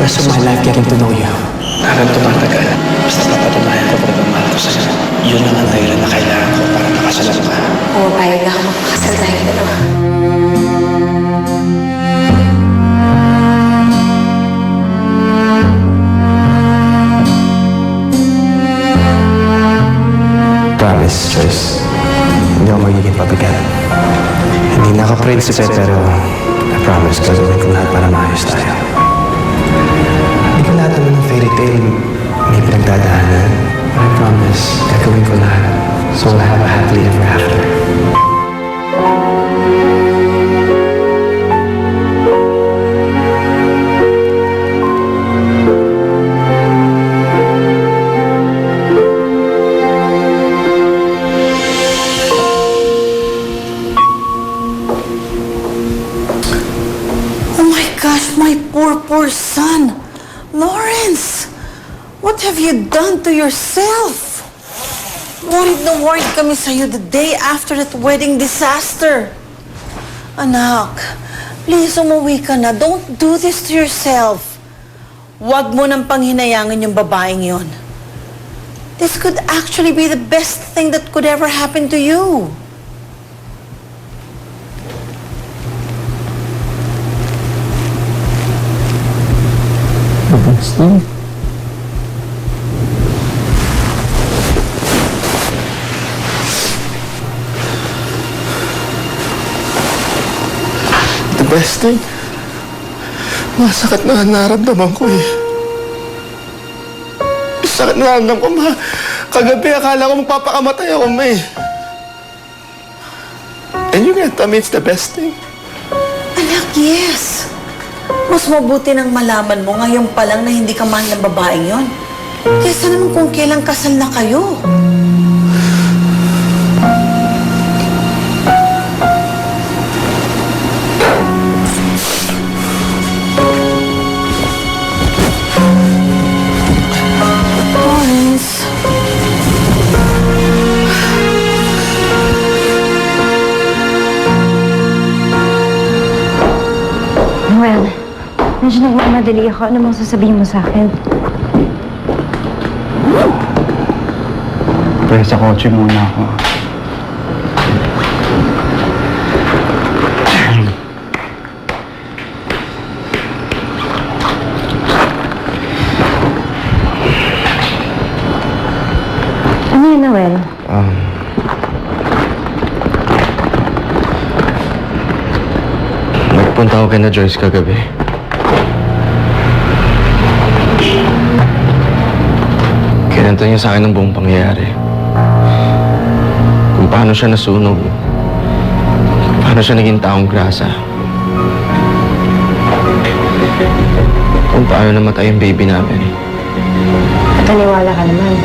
rest of my life getting to know you. Habang tumatagal, basta napatunayan ko pagmamahal ko sa'yo. Yun lang ang dahilan na kailangan ko para makasalan ka. Pumapayag na ako magpakasal tayong dalawa. Promise, Joyce. Hindi ako magiging pabigat. Hindi na ako prinsipe, pero I promise gagawin ko lahat para maayos tayo. Hindi ko lahat naman ng fairy tale may pinagdadaanan. But I promise, gagawin ko lahat so we'll have a happily ever after. Gosh, my poor son. Lawrence, what have you done to yourself? Worried na worried kami sa'yo the day after that wedding disaster. Anak, please umuwi ka na. Don't do this to yourself. Huwag mo nang panghinayangan yung babaeng yon. This could actually be the best thing that could ever happen to you. Basta. The best thing? Masakit na naramdaman ko eh. Sakit na naramdaman ko, ma. Kagabi, akala ko magpapakamatay ako, ma eh. And you gonna tell me it's the best thing? Anak, yes. Mas mabuti nang malaman mo ngayon pa lang na hindi ka mahal ng babaeng yon. Kesa naman kung kailang kasal na kayo. Lawrence. Well, medyo nagmamadali ako. Ano mong sasabihin mo sa akin? Pwede sa kotse muna ako. Ano yun, Noel? Nagpunta ako kay na Joyce kagabi. Kinanta niya sa akin ang buong pangyayari. Kung paano siya nasunog. Kung paano siya naging taong grasa. Kung paano namatay yung baby namin. Paniwala ka naman.